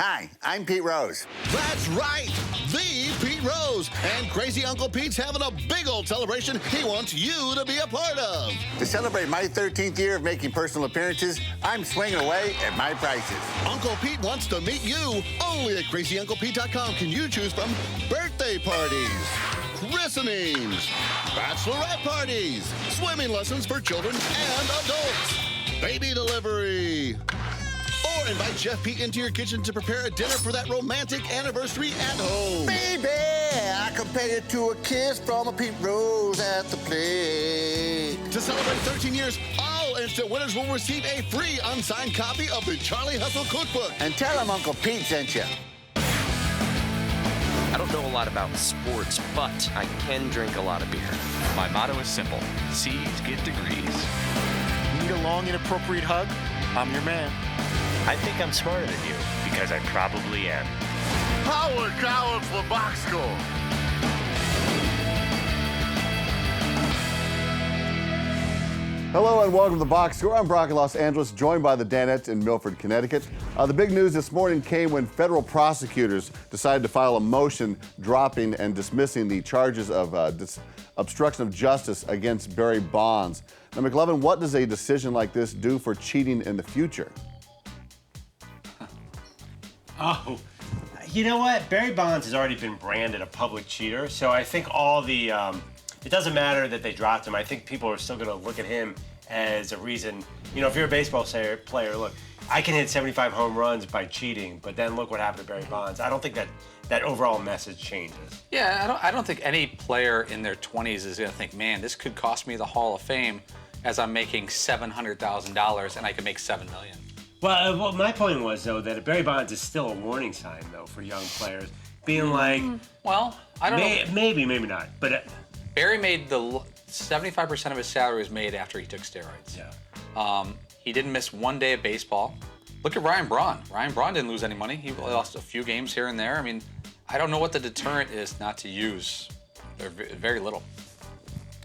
Hi, I'm Pete Rose. That's right, the Pete Rose. And Crazy Uncle Pete's having a big old celebration he wants you to be a part of. To celebrate my 13th year of making personal appearances, I'm swinging away at my prices. Uncle Pete wants to meet you. Only at CrazyUnclePete.com can you choose from birthday parties, christenings, bachelorette parties, swimming lessons for children and adults, baby delivery, or invite Chef Pete into your kitchen to prepare a dinner for that romantic anniversary at home. Baby, I compare you to a kiss from a Pete Rose at the plate. To celebrate 13 years, all instant winners will receive a free unsigned copy of the Charlie Hustle Cookbook. And tell him Uncle Pete sent you. I don't know a lot about sports, but I can drink a lot of beer. My motto is simple. C's get degrees. Need a long, inappropriate hug? I'm your man. I think I'm smarter than you, because I probably am. Howard Collins for Box Score. Hello and welcome to the Box Score. I'm Brock in Los Angeles, joined by the Danettes in Milford, Connecticut. The big news this morning came when federal prosecutors decided to file a motion dropping and dismissing the charges of obstruction of justice against Barry Bonds. Now, McLovin, what does a decision like this do for cheating in the future? Oh, you know what? Barry Bonds has already been branded a public cheater, so I think all the, it doesn't matter that they dropped him. I think people are still going to look at him as a reason. You know, if you're a baseball player, look, I can hit 75 home runs by cheating, but then look what happened to Barry Bonds. I don't think that overall message changes. Yeah, I don't think any player in their 20s is going to think, man, this could cost me the Hall of Fame as I'm making $700,000 and I can make $7 million. Well, my point was, though, that Barry Bonds is still a warning sign, though, for young players. Being like... Well, I don't know. Maybe not. But Barry made 75% of his salary was made after he took steroids. Yeah. He didn't miss one day of baseball. Look at Ryan Braun. Ryan Braun didn't lose any money. He lost a few games here and there. I mean, I don't know what the deterrent is not to use. Very little.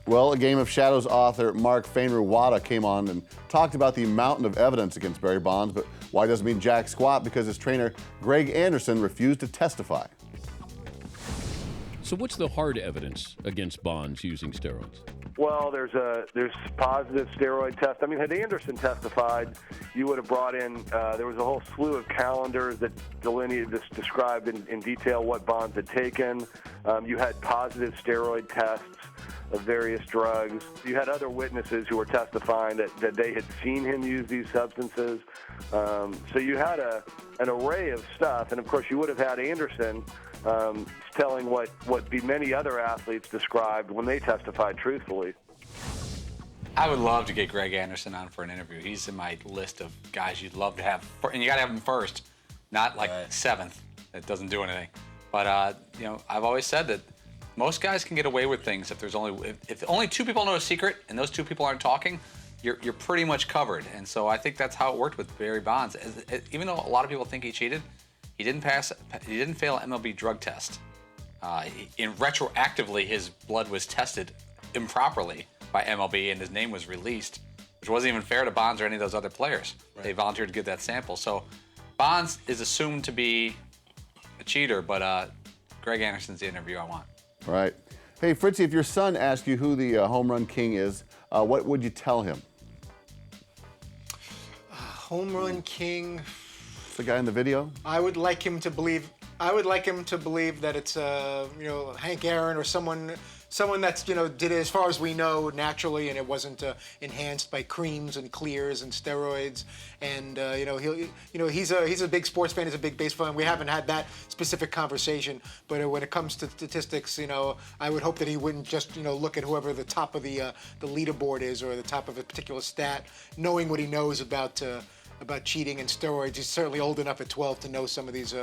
Well, A Game of Shadows author Mark Fainru-Wada came on and talked about the mountain of evidence against Barry Bonds, but why doesn't mean jack squat? Because his trainer, Greg Anderson, refused to testify. So what's the hard evidence against Bonds using steroids? Well, there's positive steroid test. I mean, had Anderson testified, you would have brought in, there was a whole slew of calendars that described in detail what Bonds had taken. You had positive steroid tests of various drugs. You had other witnesses who were testifying that they had seen him use these substances. So you had an array of stuff, and of course you would have had Anderson telling what many other athletes described when they testified truthfully. I would love to get Greg Anderson on for an interview. He's in my list of guys you'd love to have, and you got to have him first, not like seventh. That doesn't do anything. But you know, I've always said that most guys can get away with things if only two people know a secret and those two people aren't talking, you're pretty much covered. And so I think that's how it worked with Barry Bonds. Even though a lot of people think he cheated, he didn't fail an MLB drug test. Retroactively, his blood was tested improperly by MLB and his name was released, which wasn't even fair to Bonds or any of those other players. Right. They volunteered to give that sample. So Bonds is assumed to be a cheater, but Greg Anderson's the interview I want. Right. Hey, Fritzy, if your son asked you who the home run king is, what would you tell him? Home run king. The guy in the video? I would like him to believe that it's Hank Aaron or someone that's did it as far as we know naturally, and it wasn't enhanced by creams and clears and steroids. And he's a big sports fan, he's a big baseball fan. We haven't had that specific conversation, but when it comes to statistics, I would hope that he wouldn't just look at whoever the top of the leaderboard is or the top of a particular stat, knowing what he knows about cheating and steroids. He's certainly old enough at 12 to know some of these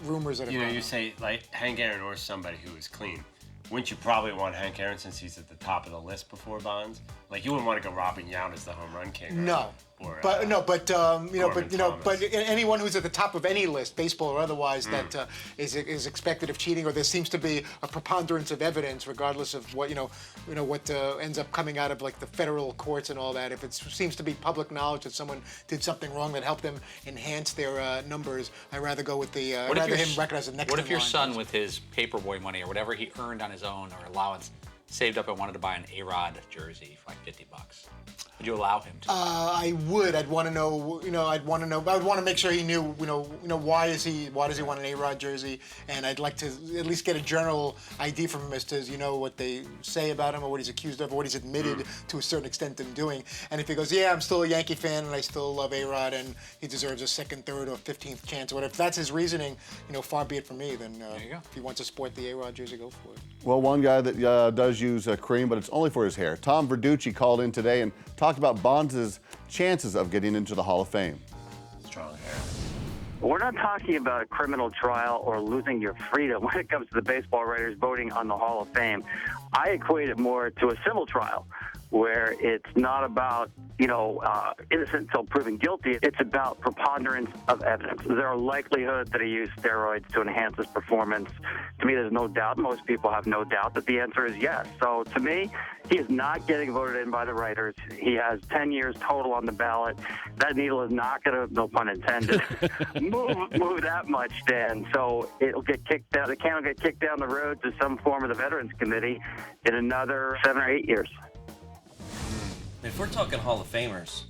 rumors that are going on. You say like Hank Aaron or somebody who is clean. Wouldn't you probably want Hank Aaron since he's at the top of the list before Bonds? Like, you wouldn't want to go Robin Yount as the home run king, right? No. for. But no, but Corbin but anyone who's at the top of any list, baseball or otherwise, that is expected of cheating, or there seems to be a preponderance of evidence, regardless of what what ends up coming out of like the federal courts and all that. If it seems to be public knowledge that someone did something wrong that helped them enhance their numbers, I'd rather go with the What if rather your him recognize the next. What in if your line. son, with his paperboy money or whatever he earned on his own or allowance, saved up and wanted to buy an A-Rod jersey for like $50? Would you allow him to? I would. I'd want to know. I'd want to know. I would want to make sure he knew. Why does he want an A-Rod jersey? And I'd like to at least get a general idea from him as to what they say about him, or what he's accused of, or what he's admitted to a certain extent in doing. And if he goes, yeah, I'm still a Yankee fan and I still love A-Rod and he deserves a second, third, or 15th chance, or whatever. If that's his reasoning, far be it from me. Then there you go. If he wants to sport the A-Rod jersey, go for it. Well, one guy that does use cream, but it's only for his hair. Tom Verducci called in today and talked about Bonds' chances of getting into the Hall of Fame. Strong hair. We're not talking about a criminal trial or losing your freedom when it comes to the baseball writers voting on the Hall of Fame. I equate it more to a civil trial, where it's not about, innocent until proven guilty. It's about preponderance of evidence. There are likelihoods that he used steroids to enhance his performance. To me, there's no doubt. Most people have no doubt that the answer is yes. So to me, he is not getting voted in by the writers. He has 10 years total on the ballot. That needle is not going to, no pun intended, move that much, Dan. So it'll get kicked down. The can will get kicked down the road to some form of the Veterans Committee in another 7 or 8 years. If we're talking Hall of Famers,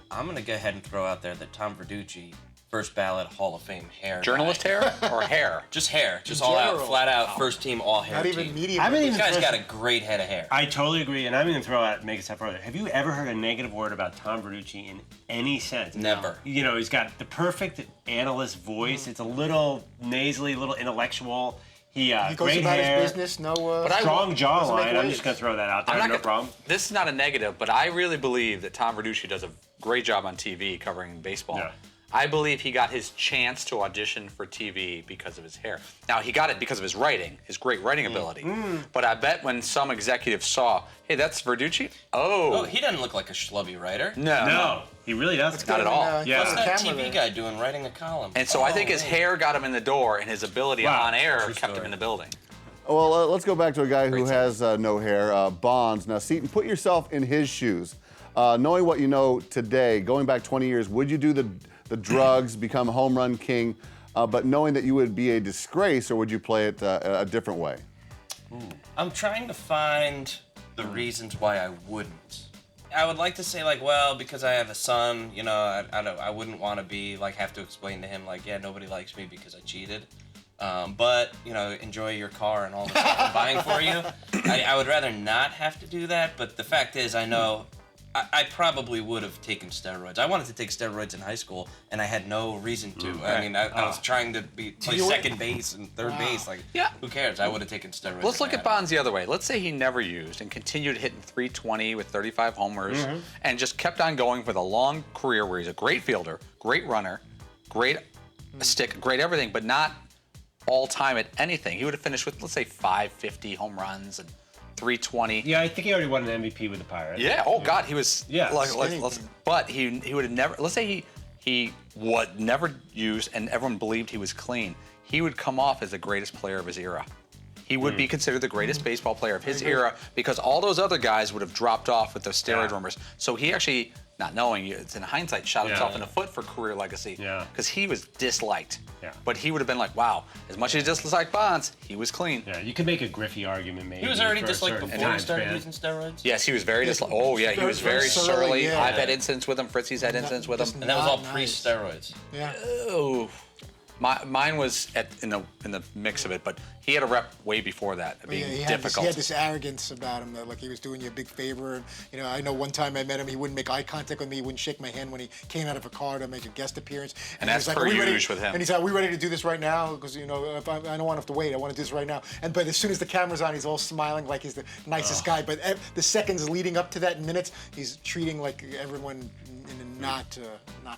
I'm going to go ahead and throw out there that Tom Verducci, first ballot Hall of Fame hair. Journalist hair or hair? Just hair. Just all out, flat out, first team, all hair. Not even team. medium. This guy's got a great head of hair. I totally agree, and I'm going to make a step further. Have you ever heard a negative word about Tom Verducci in any sense? Never. He's got the perfect analyst voice. It's a little nasally, a little intellectual. He goes great about hair, his business. No, strong doesn't make jawline. I'm waves. just going to throw that out there. No problem. This is not a negative, but I really believe that Tom Verducci does a great job on TV covering baseball. Yeah. I believe he got his chance to audition for TV because of his hair. Now, he got it because of his writing, his great writing ability. But I bet when some executive saw, hey, that's Verducci? Oh, he doesn't look like a schlubby writer. No, he really doesn't. Not at all. What's that TV guy doing writing a column? And so I think his hair got him in the door, and his ability on air kept him in the building. Well, let's go back to a guy who has no hair, Bonds. Now, Seton, put yourself in his shoes. Knowing what you know today, going back 20 years, would you do the drugs, become a home run king, but knowing that you would be a disgrace, or would you play it a different way? I'm trying to find the reasons why I wouldn't. I would like to say, because I have a son, I wouldn't want to be, have to explain to him, yeah, nobody likes me because I cheated. But, enjoy your car and all the stuff I'm buying for you. I would rather not have to do that, but the fact is, I know I probably would have taken steroids. I wanted to take steroids in high school, and I had no reason to. I mean, I was trying to play second base and third base. Who cares? I would have taken steroids. Let's look at Bonds the other way. Let's say he never used and continued hitting .320 with 35 homers and just kept on going with a long career where he's a great fielder, great runner, great stick, great everything, but not all time at anything. He would have finished with, let's say, 550 home runs and 320. Yeah, I think he already won an MVP with the Pirates. Yeah. Oh God, he was. Yeah. But he would have never. Let's say he would never use, and everyone believed he was clean. He would come off as the greatest player of his era. He would be considered the greatest baseball player of his era because all those other guys would have dropped off with those steroid rumors. So he actually, not knowing, it's in hindsight, shot himself in the foot for career legacy. Because he was disliked. But he would have been like, wow, as much as he disliked Bonds, he was clean. Yeah, you could make a Griffey argument maybe. He was already disliked before he started using steroids? Yes, he was very disliked. Oh, yeah, he was very surly. I've had incidents with him. Fritzy's had incidents with him. And that was all pre-steroids. Yeah. Oh. Mine was in the mix of it, but he had a rep way before that, being difficult. He had this arrogance about him that he was doing you a big favor. And, I know one time I met him, he wouldn't make eye contact with me, he wouldn't shake my hand when he came out of a car to make a guest appearance. And that's per usual with him. And he's like, "Are we ready to do this right now? Because if I don't want to have to wait. I want to do this right now." But as soon as the camera's on, he's all smiling like he's the nicest guy. But the seconds leading up to that, minutes, he's treating like everyone in a not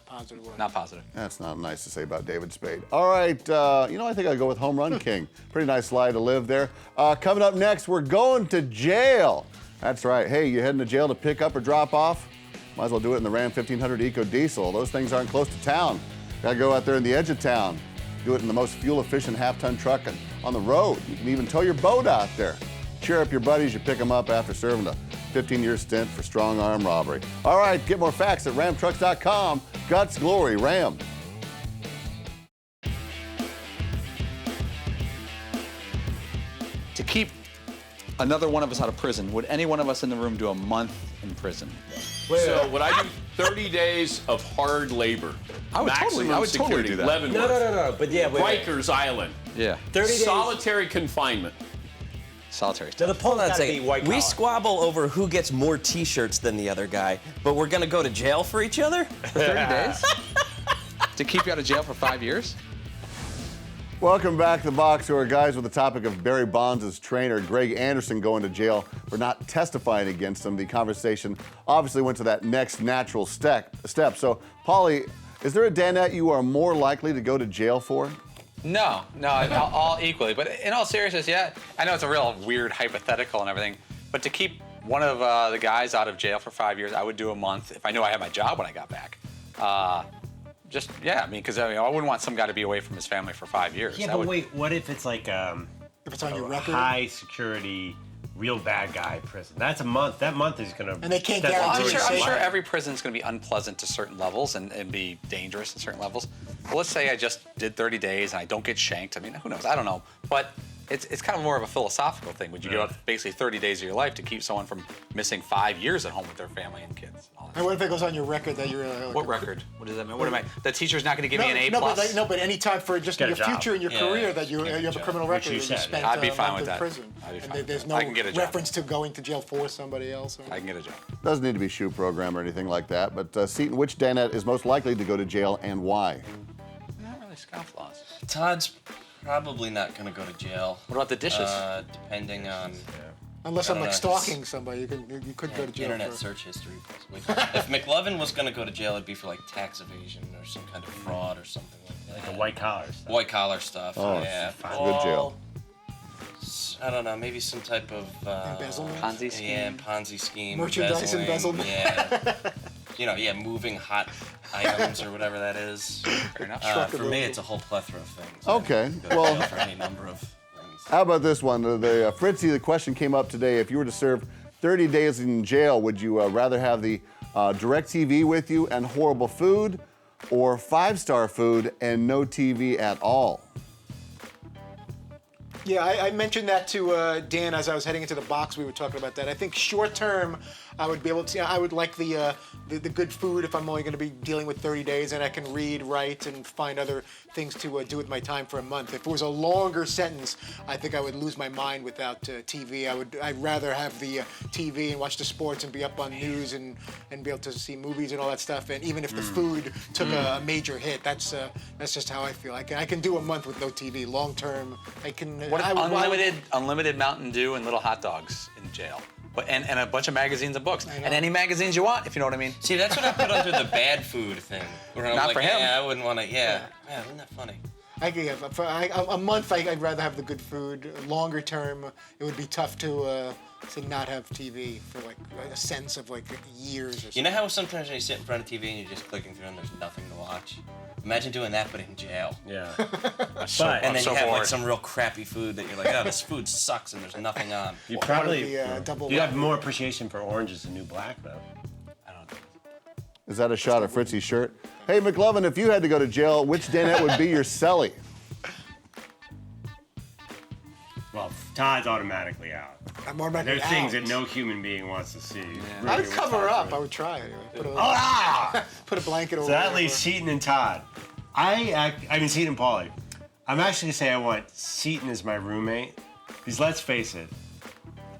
positive way. Not positive. That's not nice to say about David Spade. All right, I think I'll go with Home Run King. Pretty nice life to live there. Coming up next, we're going to jail. That's right. Hey, you heading to jail to pick up or drop off? Might as well do it in the Ram 1500 Eco Diesel. Those things aren't close to town. Gotta go out there in the edge of town. Do it in the most fuel-efficient half-ton truck and on the road. You can even tow your boat out there. Cheer up your buddies, you pick them up after serving a 15-year stint for strong arm robbery. All right, get more facts at ramtrucks.com. Guts, glory, Ram. To keep another one of us out of prison, would any one of us in the room do a month in prison? So would I do 30 days of hard labor? I would totally Security, do that. Leavenworth, No. But yeah, Rikers Island, Yeah. 30 days. solitary confinement. Solitary So stuff. the poll gotta gotta be white we collar. squabble over who gets more T-shirts than the other guy, but we're gonna go to jail for each other. For 30 days? To keep you out of jail for 5 years? Welcome back to The Box Score, guys, with the topic of Barry Bonds' trainer, Greg Anderson, going to jail for not testifying against him. The conversation obviously went to that next natural step. So, Paulie, is there a Danette you are more likely to go to jail for? No, all equally. But in all seriousness, yeah, I know it's a real weird hypothetical and everything, but to keep one of the guys out of jail for 5 years, I would do a month if I knew I had my job when I got back. Because I wouldn't want some guy to be away from his family for 5 years. Yeah, but wait, what if it's like If it's on your record. high security, real bad guy prison? That's a month. That month is gonna. And they can't step guarantee into it. I'm his sure life. every prison's going to be unpleasant to certain levels and be dangerous at certain levels. Well, let's say I just did 30 days and I don't get shanked. I mean, who knows? I don't know. But it's kind of more of a philosophical thing. Would you give up basically 30 days of your life to keep someone from missing 5 years at home with their family and kids? And all that And what if it goes on your record that you're What record? What does that mean? What am I? The teacher's not going to give me an A+? but any time for just Get a your job. future in your Yeah, career that you get a have a job. criminal Which record you that you said, spent I'd be a fine month with in that. prison. I'd be And fine with there's that. no I can get a job. reference to going to jail for somebody else. Or I can get a job. Doesn't need to be shoe program or anything like that. But Seton, which Danette is most likely to go to jail and why? Not really scofflaws. Todd's probably not gonna go to jail. What about the dishes? Depending on Unless I I'm don't like know, stalking somebody, you could go to jail. internet for. search history, possibly. If McLovin was gonna go to jail, it'd be for like tax evasion or some kind of fraud or something like that. The white collar stuff. White collar stuff. Oh, yeah. it's a good jail. I don't know, maybe some type of Embezzlement? Ponzi scheme? Yeah, Ponzi scheme. Merchandise embezzlement? Yeah. Moving hot items or whatever that is. Fair enough. For me, it's a whole plethora of things. Okay, I could go to well- jail for any number of things. How about this one? Fritzy, the question came up today. If you were to serve 30 days in jail, would you rather have the DirecTV with you and horrible food, or 5-star food and no TV at all? Yeah, I mentioned that to Dan as I was heading into the box. We were talking about that. I think short term, I would be able to. I would like the good food if I'm only going to be dealing with 30 days, and I can read, write, and find other things to do with my time for a month. If it was a longer sentence, I think I would lose my mind without TV. I'd rather have the TV and watch the sports and be up on news and be able to see movies and all that stuff. And even if the food took a major hit, that's just how I feel. I can do a month with no TV. Long term, I can. What if I would- unlimited Mountain Dew and little hot dogs in jail? And a bunch of magazines and books. And any magazines you want, if you know what I mean. See, that's what I put under the bad food thing. Where I'm Not like, for him. Yeah, I wouldn't want to. Yeah. Man, isn't that funny? A month, I'd rather have the good food. Longer term, it would be tough to not have TV for like a sense of like years or something. You know how sometimes when you sit in front of TV and you're just clicking through and there's nothing to watch? Imagine doing that, but in jail. Yeah. And then you have like some real crappy food that you're like, oh, this food sucks and there's nothing on. You probably double you have more appreciation for Orange is the New Black, though. Is that a shot of Fritzy's shirt? Hey, McLovin, if you had to go to jail, which Danette would be your celly? Well, Todd's automatically out. I'm automatically There are things out. that no human being wants to see. I would cover up. I would try anyway. Put a blanket over. So that it. leaves Seton and Todd. I mean Seton and Paulie. I'm actually gonna say I want Seton as my roommate, because let's face it,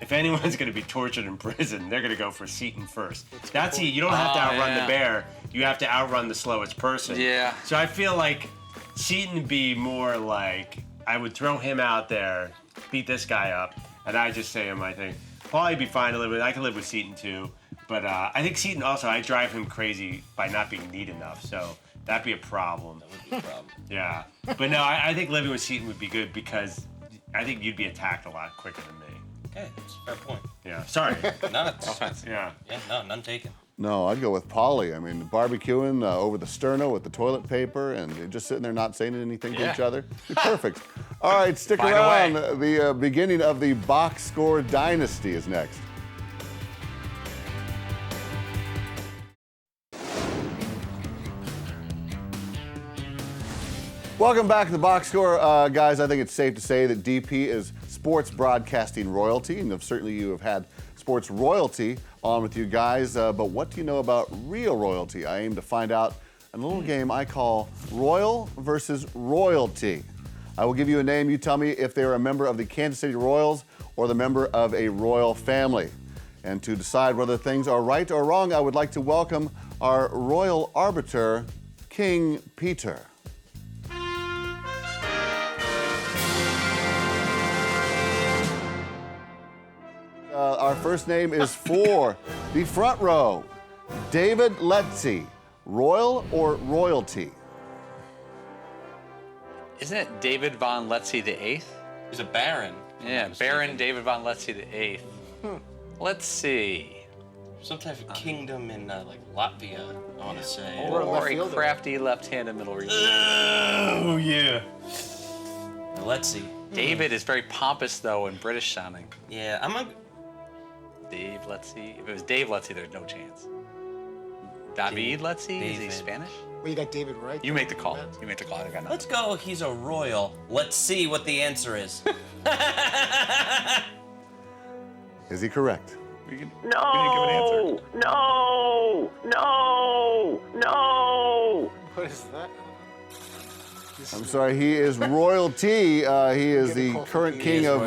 if anyone's gonna be tortured in prison, they're gonna go for Seton first. That's it. You don't have to outrun the bear. You have to outrun the slowest person. Yeah. So I feel like Seton would be more like I would throw him out there, beat this guy up, and I just say him. I think Paulie would be fine to live with. I can live with Seton too, but I think Seton also I drive him crazy by not being neat enough. So. That'd be a problem. That would be a problem. Yeah. But no, I think living with Seton would be good because I think you'd be attacked a lot quicker than me. Okay, that's a fair point. Yeah. Sorry. No offense. Yeah. Yeah, no, none taken. No, I'd go with Polly. I mean, barbecuing over the sterno with the toilet paper and just sitting there not saying anything to each other. Be perfect. All right, stick Find a around. way. The beginning of the box score dynasty is next. Welcome back to the box score. Guys, I think it's safe to say that DP is sports broadcasting royalty, and certainly you have had sports royalty on with you guys, but what do you know about real royalty? I aim to find out in a little game I call Royal versus Royalty. I will give you a name, you tell me if they're a member of the Kansas City Royals or the member of a royal family. And to decide whether things are right or wrong, I would like to welcome our royal arbiter, King Peter. Our first name is for the front row, David Letzi, royal or royalty? Isn't it David von Letzi the Eighth? He's a baron. Yeah, Baron David von Letzi the Eighth. Let's see. Some type of kingdom in like Latvia, I want to say. Or a crafty left-handed middle region. Oh yeah. Let's see. David is very pompous though and British sounding. Yeah, I'm a. Dave Letzi. If it was Dave Letzi, there's no chance. David Letzi? Is he Spanish? Well, you got David right. You make the call. You make the call. I got nothing. Let's go. He's a royal. Let's see what the answer is. Is he correct? No! No! No! No! What is that? I'm sorry, he is royalty. He is the current king of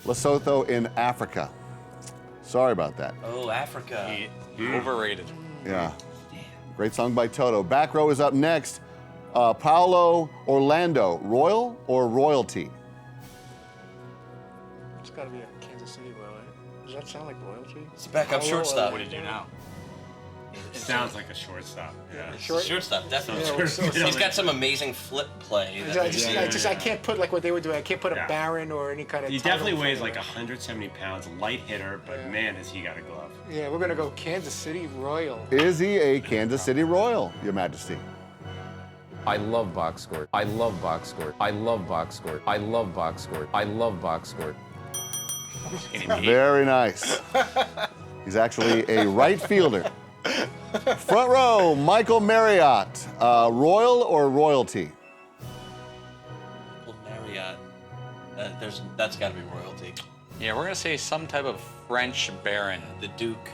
Lesotho in Africa. Sorry about that. Oh, Africa. Overrated. Yeah. Great song by Toto. Back row is up next. Paolo Orlando, royal or royalty? It's got to be a Kansas City Royal, right? Does that sound like royalty? It's a backup shortstop. What did you know? It sounds like a shortstop. Yeah. Shortstop, definitely. Yeah, He's got some amazing flip play. I can't put like what they were doing. I can't put a baron or any kind of. He title definitely weighs for like 170 pounds, light hitter, but man, has he got a glove. Yeah, we're gonna go Kansas City Royal. Is he a Kansas City Royal, Your Majesty? I love box score. I love box score. I love box score. I love box score. I love box score. Very nice. He's actually a right fielder. Front row, Michael Marriott, royal or royalty? Michael Marriott. That's got to be royalty. Yeah, we're gonna say some type of French baron. The Duke.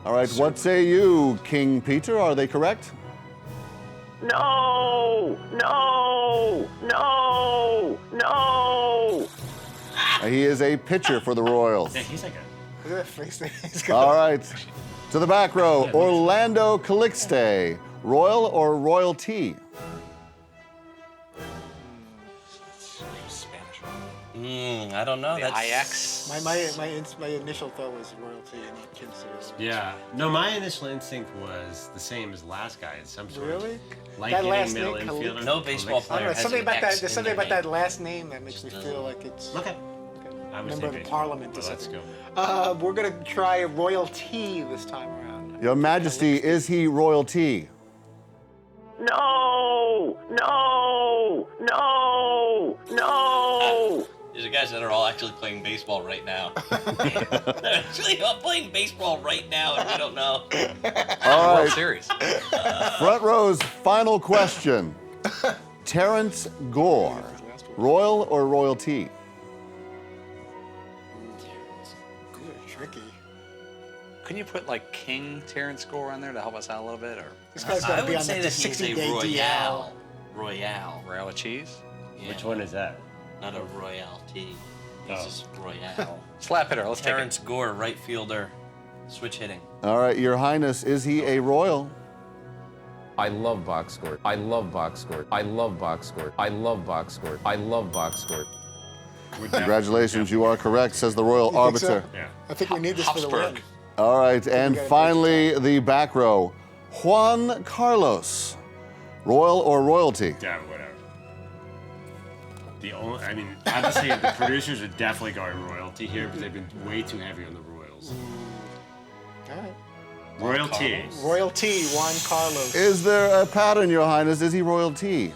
All right, what say you, King Peter? Are they correct? No! No! No! No! He is a pitcher for the Royals. Yeah, he's like Look at that face that he's got. All right, to the back row, Orlando Calixte, royal or royalty? I don't know. The That's IX. My initial thought was royalty and not Kansas City. Yeah. No, my initial instinct was the same as last guy. It's some sort Really? of light That hitting last middle name, infielder. No baseball I don't player know. has Something an about that. X There's in something their about that name. last name that makes me feel like it's Okay. I would member say of the baseball. parliament or Well, let's something. go. We're gonna try royalty this time around. Your Majesty, is he royalty? No! No! No! No! These are guys that are all actually playing baseball right now. They're actually all playing baseball right now, and we don't know. All World right, Series. front row's final question. Terrence Gore, royal or royalty? Tricky. Couldn't you put like King Terrence Gore on there to help us out a little bit, or This guy's I got to be would on say the that he's a 60-day DL. Royale. Royale cheese? Yeah. Which one is that? Not a royalty. He's Oh. just royale. Slap hitter. Let's Terrence Gore, right fielder, switch hitting. All right, Your Highness, is he a royal? I love box score. I love box score. I love box score. I love box score. I love box score. Congratulations, you are correct, says the royal You think so? arbiter. Yeah. I think we need this for the win. All right, and gotta finally, the back row, Juan Carlos, royal or royalty? Yeah, whatever. I mean, obviously the producers are definitely going royalty here because they've been way too heavy on the Royals. All right. Royalty. Royalty, Juan Carlos. Is there a pattern, Your Highness? Is he royalty?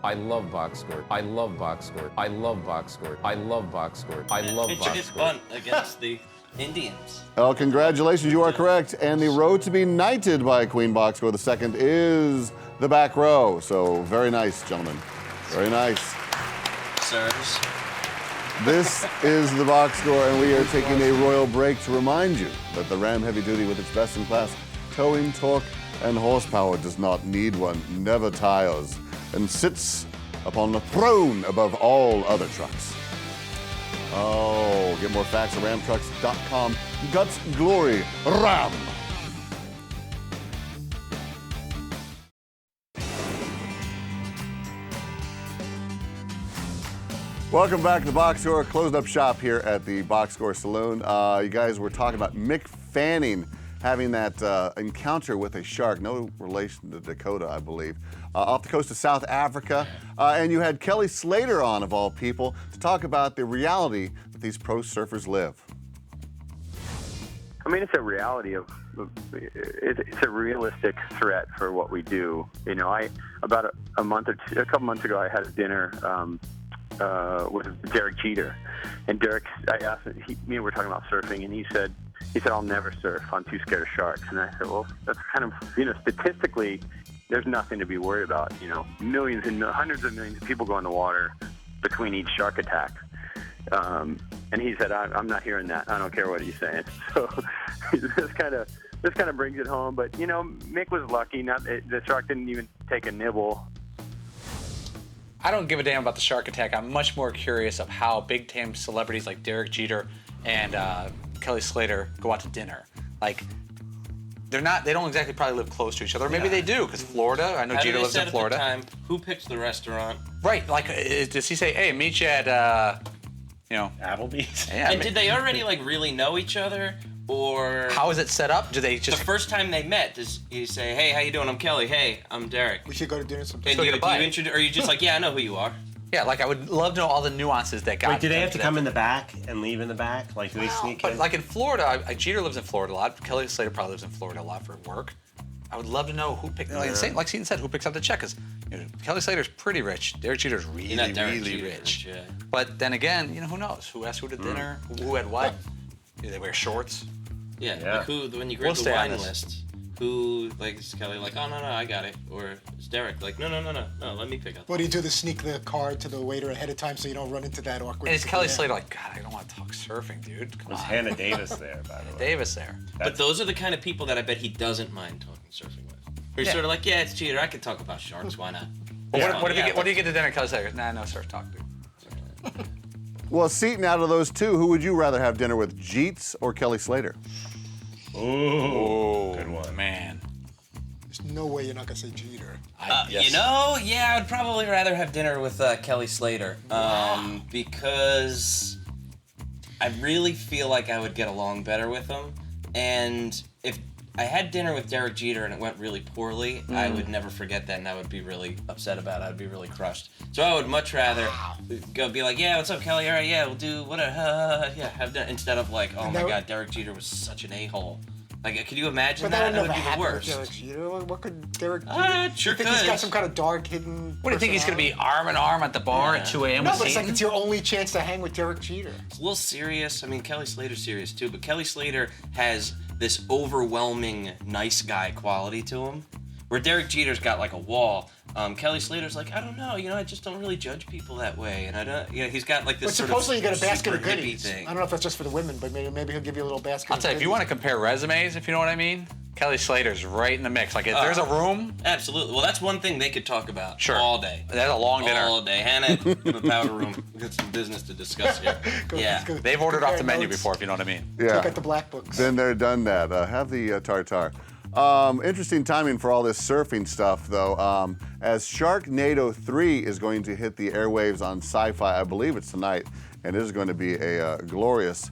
I love box score. I love box score. I love box score. I love box score. I love Pitched box his score. bunt against the Indians. Oh, congratulations, you are correct. And the road to be knighted by Queen Box Score II is the back row. So very nice, gentlemen. Very nice. Sirs. This is the Box Score, and we are taking a royal break to remind you that the Ram Heavy Duty, with its best-in-class towing, torque, and horsepower, does not need one, never tires, and sits upon the throne above all other trucks. Oh, get more facts at ramtrucks.com. Guts, glory, Ram! Welcome back to the Box Score. Closed up shop here at the Box Score Saloon. You guys were talking about Mick Fanning having that encounter with a shark, no relation to Dakota, I believe, off the coast of South Africa. And you had Kelly Slater on, of all people, to talk about the reality that these pro surfers live. I mean, it's a reality of, it's a realistic threat for what we do. You know, about a couple months ago, I had a dinner with Derek Jeter, and Derek, I asked him, me and we were talking about surfing, and he said, I'll never surf. I'm too scared of sharks. And I said, well, that's kind of, statistically, there's nothing to be worried about. Millions and hundreds of millions of people go in the water between each shark attack. And he said, I'm not hearing that. I don't care what he's saying. So this kind of brings it home. But, Mick was lucky. The shark didn't even take a nibble. I don't give a damn about the shark attack. I'm much more curious of how big-time celebrities like Derek Jeter and Kelly Slater go out to dinner. Like, they don't exactly probably live close to each other. Or maybe they do, because Florida, I know Jeter lives in Florida. At the time, who picks the restaurant? Right, like, does he say, hey, meet you at, Applebee's? Yeah, And did they already, really know each other? Or how is it set up? Do they just... The first time they met, does he say, hey, how you doing? I'm Kelly. Hey, I'm Derek. We should go to dinner sometime. And do you introduce, or are you just like, yeah, I know who you are? Yeah, I would love to know all the nuances that got... Wait, do they have to come in the back and leave in the back? Like, do they sneak in? Like in Florida, Jeter lives in Florida a lot. Kelly Slater probably lives in Florida a lot for work. I would love to know who picked... Like Seton said, who picks up the check? Because Kelly Slater's pretty rich. Derek Jeter's really rich. Yeah. But then again, who knows? Who asked who to dinner? Who had what? Do they wear shorts? Yeah. Like who, when you grade the wine list, who, is Kelly like, oh, no, I got it? Or is Derek like, no, let me pick up. What do you do to sneak the card to the waiter ahead of time so you don't run into that awkward... And is Kelly Slater like, God, I don't want to talk surfing, dude. Come on. Was Hannah Davis there, by the way? Davis there. But those are the kind of people that I bet he doesn't mind talking surfing with. He's sort of like, yeah, it's Jeter. I can talk about sharks. Why not? What do you get to dinner? Kelly Slater? Nah, no surf talk, dude. Well, Seton, out of those two, who would you rather have dinner with, Jeets or Kelly Slater? Ooh, good one. Man. There's no way you're not going to say Jeter. I would probably rather have dinner with Kelly Slater because I really feel like I would get along better with him. And if I had dinner with Derek Jeter and it went really poorly, I would never forget that, and I would be really upset about it. I'd be really crushed. So I would much rather go be like, yeah, what's up, Kelly? All right, yeah, we'll do whatever. Have dinner, instead of like, oh my God, Derek Jeter was such an a-hole. Like, could you imagine that? That would be the worst. Derek Jeter. What could Derek do? Sure you think he's got some kind of dark hidden... What do you think he's going to be arm in arm at the bar at 2 a.m. No, with but it's Seton? like it's your only chance to hang with Derek Jeter. It's a little serious. I mean, Kelly Slater's serious too, but Kelly Slater has this overwhelming nice guy quality to him, where Derek Jeter's got like a wall. Kelly Slater's like, I don't know, I just don't really judge people that way, and I don't, he's got like this But sort supposedly of you got a basket of super hippie goodies. thing. I don't know if that's just for the women, but maybe he'll give you a little basket. I'll tell you, if you want to compare resumes, if you know what I mean, Kelly Slater's right in the mix. Like, if there's a room... Absolutely. Well, that's one thing they could talk about all day. That's a long dinner. All day. Hannah, in the powder room. We've got some business to discuss here. They've ordered off the menu before, if you know what I mean. Yeah. Look at the black books. Then they're done that. Have the tartar. Interesting timing for all this surfing stuff, though, as Sharknado 3 is going to hit the airwaves on Sci-Fi. I believe it's tonight, and it is going to be a glorious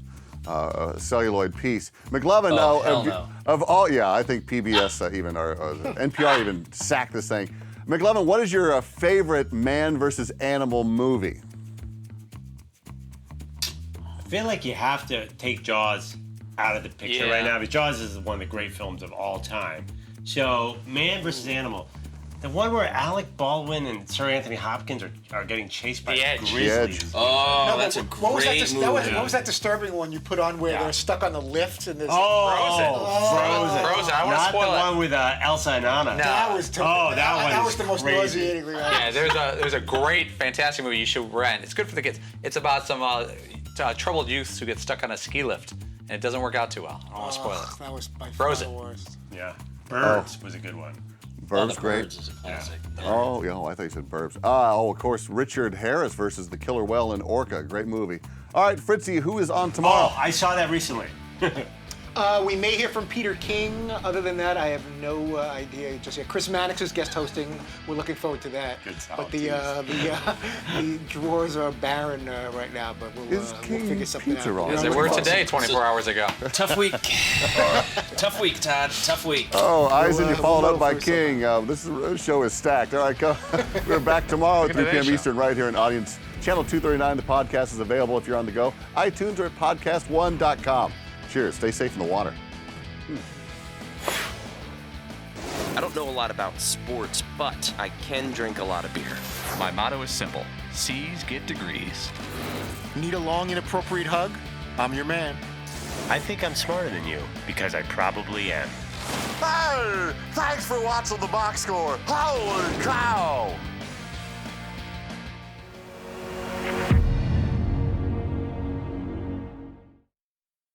celluloid piece. McLovin, of all, I think PBS even, or NPR even sacked this thing. McLovin, what is your favorite man versus animal movie? I feel like you have to take Jaws out of the picture Yeah. right now. But Jaws is one of the great films of all time. So, Man vs. Animal. The one where Alec Baldwin and Sir Anthony Hopkins are getting chased by grizzlies. Oh, No, that's a but what was that great movie. what was that disturbing one you put on where they're stuck on the lift and there's Frozen. Frozen. I want to Not spoil the it. one with Elsa and Anna. That was that was the most nauseating thing. Yeah, there's a great, fantastic movie you should rent. It's good for the kids. It's about some troubled youths who get stuck on a ski lift, and it doesn't work out too well. I don't want to spoil it. That was by Frozen. far the worst. Yeah. Birds was a good one. Burbs, great. Birds is a classic. Oh, yeah, I thought you said Burbs. Of course, Richard Harris versus the killer whale in Orca. Great movie. All right, Fritzy, who is on tomorrow? Oh, I saw that recently. We may hear from Peter King. Other than that, I have no idea just yet. Chris Mannix is guest hosting. We're looking forward to that. But the drawers are barren right now. But we'll figure something out. Yes, they were today, 24 hours ago. Tough week. Tough week, Todd. Tough week. Oh, Eisen, you followed up by King. This show is stacked. All right, go. We're back tomorrow at 3 p.m. Eastern right here in Audience. Channel 239, the podcast is available if you're on the go. iTunes or at podcast1.com. Cheers. Stay safe in the water. I don't know a lot about sports, but I can drink a lot of beer. My motto is simple. C's get degrees. Need a long, inappropriate hug? I'm your man. I think I'm smarter than you, because I probably am. Hey, thanks for watching the box score. Holy cow!